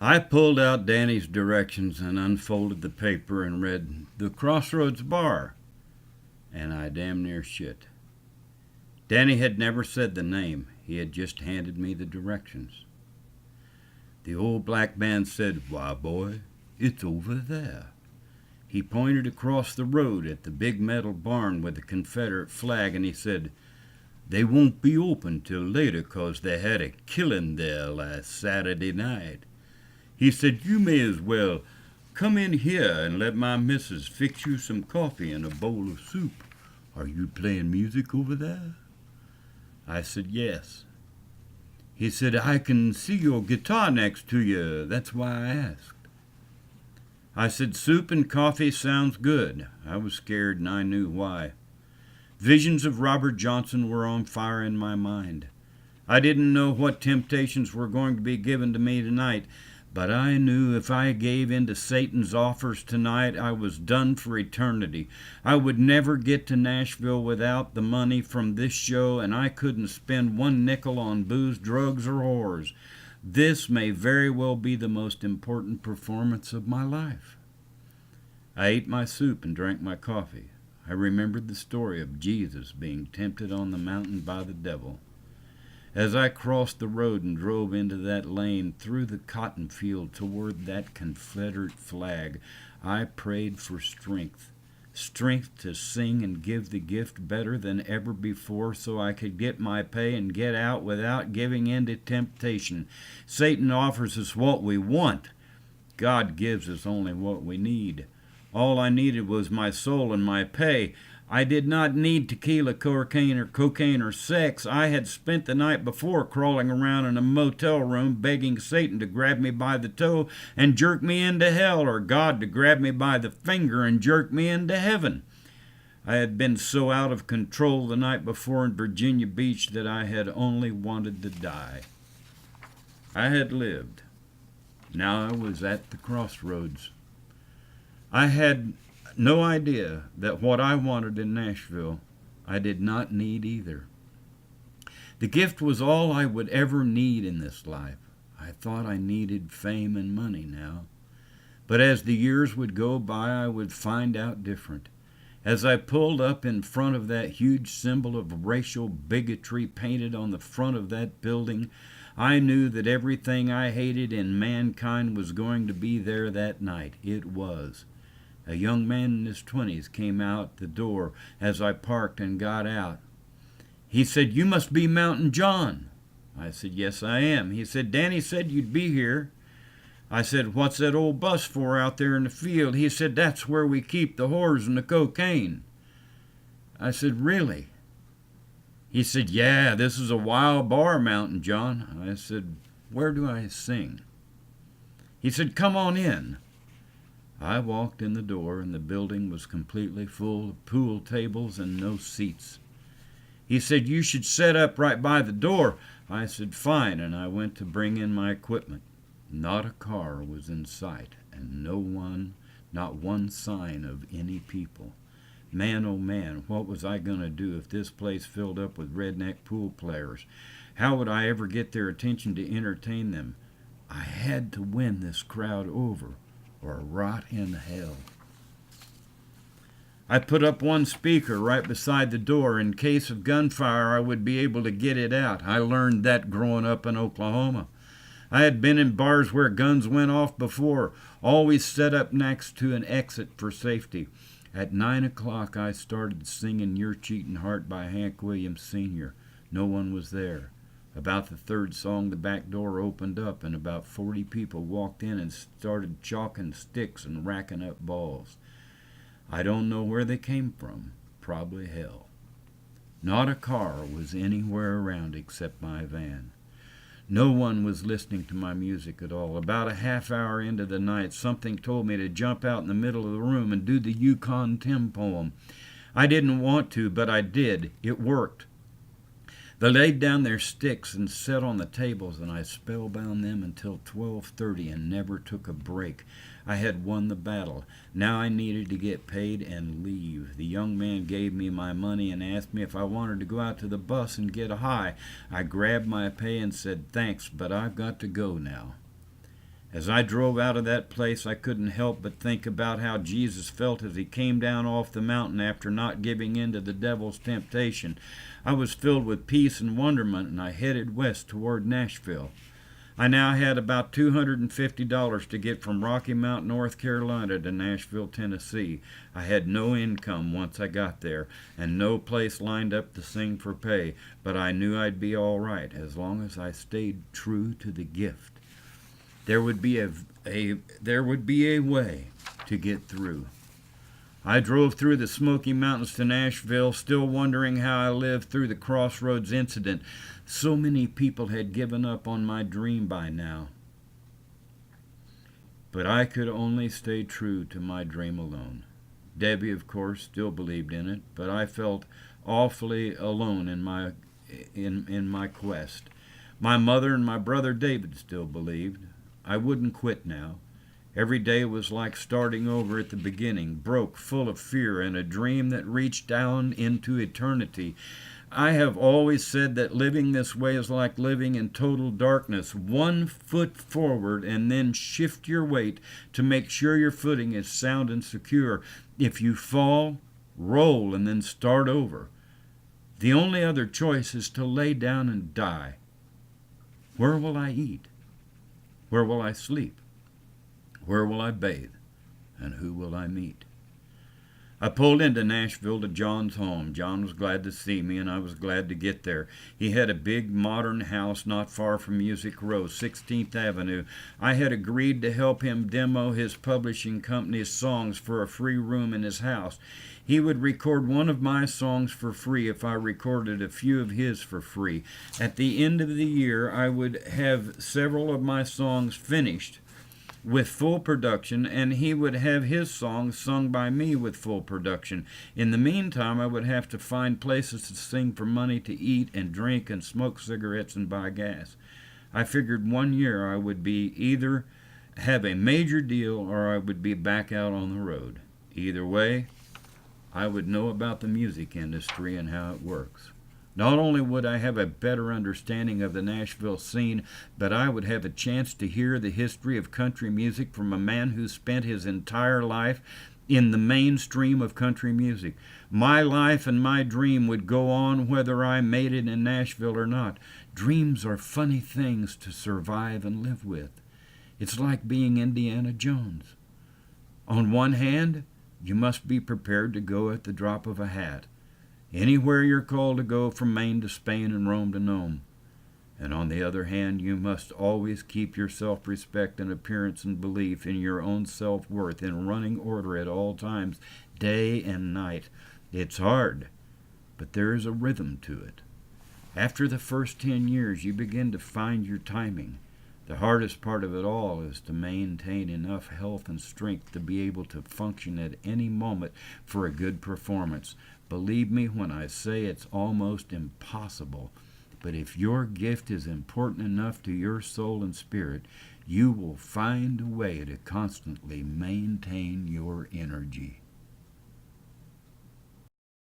I pulled out Danny's directions and unfolded the paper and read the Crossroads Bar, and I damn near shit. Danny had never said the name, he had just handed me the directions. The old black man said, "Why, boy, it's over there." He pointed across the road at the big metal barn with the Confederate flag, and he said, "They won't be open till later 'cause they had a killing there last Saturday night." He said, "You may as well come in here and let my missus fix you some coffee and a bowl of soup. Are you playing music over there?" I said, "Yes." He said, "I can see your guitar next to you. That's why I asked." I said, "Soup and coffee sounds good." I was scared and I knew why. Visions of Robert Johnson were on fire in my mind. I didn't know what temptations were going to be given to me tonight, but I knew if I gave in to Satan's offers tonight, I was done for eternity. I would never get to Nashville without the money from this show, and I couldn't spend one nickel on booze, drugs, or whores. This may very well be the most important performance of my life. I ate my soup and drank my coffee. I remembered the story of Jesus being tempted on the mountain by the devil. As I crossed the road and drove into that lane through the cotton field toward that Confederate flag, I prayed for strength. Strength to sing and give the gift better than ever before so I could get my pay and get out without giving in to temptation. Satan offers us what we want. God gives us only what we need. All I needed was my soul and my pay. I did not need tequila, cocaine, or sex. I had spent the night before crawling around in a motel room begging Satan to grab me by the toe and jerk me into hell, or God to grab me by the finger and jerk me into heaven. I had been so out of control the night before in Virginia Beach that I had only wanted to die. I had lived. Now I was at the crossroads. I had no idea that what I wanted in Nashville, I did not need either. The gift was all I would ever need in this life. I thought I needed fame and money now. But as the years would go by, I would find out different. As I pulled up in front of that huge symbol of racial bigotry painted on the front of that building, I knew that everything I hated in mankind was going to be there that night. It was. A young man in his 20s came out the door as I parked and got out. He said, "You must be Mountain John." I said, "Yes, I am." He said, "Danny said you'd be here." I said, "What's that old bus for out there in the field?" He said, "That's where we keep the whores and the cocaine." I said, "Really?" He said, "Yeah, this is a wild bar, Mountain John." I said, "Where do I sing?" He said, "Come on in." I walked in the door, and the building was completely full of pool tables and no seats. He said, "You should set up right by the door." I said, "Fine," and I went to bring in my equipment. Not a car was in sight, and not one sign of any people. Man, oh man, what was I going to do if this place filled up with redneck pool players? How would I ever get their attention to entertain them? I had to win this crowd over, or rot in hell. I put up one speaker right beside the door. In case of gunfire, I would be able to get it out. I learned that growing up in Oklahoma. I had been in bars where guns went off before, always set up next to an exit for safety. At 9 o'clock, I started singing "Your Cheating Heart" by Hank Williams Sr. No one was there. About the third song, the back door opened up, and about 40 people walked in and started chalking sticks and racking up balls. I don't know where they came from. Probably hell. Not a car was anywhere around except my van. No one was listening to my music at all. About a half hour into the night, something told me to jump out in the middle of the room and do the Yukon Tim poem. I didn't want to, but I did. It worked. They laid down their sticks and sat on the tables, and I spellbound them until 12:30 and never took a break. I had won the battle. Now I needed to get paid and leave. The young man gave me my money and asked me if I wanted to go out to the bus and get a high. I grabbed my pay and said, "Thanks, but I've got to go now." As I drove out of that place, I couldn't help but think about how Jesus felt as he came down off the mountain after not giving in to the devil's temptation. I was filled with peace and wonderment, and I headed west toward Nashville. I now had about $250 to get from Rocky Mount, North Carolina to Nashville, Tennessee. I had no income once I got there, and no place lined up to sing for pay, but I knew I'd be all right as long as I stayed true to the gift. There would be a way to get through. I drove through the Smoky Mountains to Nashville, still wondering how I lived through the Crossroads incident. So many people had given up on my dream by now. But I could only stay true to my dream alone. Debbie, of course, still believed in it, but I felt awfully alone in my quest. My mother and my brother David still believed. I wouldn't quit now. Every day was like starting over at the beginning, broke, full of fear, and a dream that reached down into eternity. I have always said that living this way is like living in total darkness. 1 foot forward and then shift your weight to make sure your footing is sound and secure. If you fall, roll and then start over. The only other choice is to lay down and die. Where will I eat? Where will I sleep? Where will I bathe? And who will I meet? I pulled into Nashville to John's home. John was glad to see me, and I was glad to get there. He had a big modern house not far from Music Row, 16th Avenue. I had agreed to help him demo his publishing company's songs for a free room in his house. He would record one of my songs for free if I recorded a few of his for free. At the end of the year, I would have several of my songs finished with full production, and he would have his songs sung by me with full production. In the meantime, I would have to find places to sing for money to eat and drink and smoke cigarettes and buy gas. I figured 1 year I would be either have a major deal or I would be back out on the road. Either way, I would know about the music industry and how it works. Not only would I have a better understanding of the Nashville scene, but I would have a chance to hear the history of country music from a man who spent his entire life in the mainstream of country music. My life and my dream would go on whether I made it in Nashville or not. Dreams are funny things to survive and live with. It's like being Indiana Jones. On one hand, you must be prepared to go at the drop of a hat. Anywhere you're called to go from Maine to Spain and Rome to Nome. And on the other hand, you must always keep your self-respect and appearance and belief in your own self-worth in running order at all times, day and night. It's hard, but there is a rhythm to it. After the first 10 years, you begin to find your timing. The hardest part of it all is to maintain enough health and strength to be able to function at any moment for a good performance. Believe me when I say it's almost impossible. But if your gift is important enough to your soul and spirit, you will find a way to constantly maintain your energy.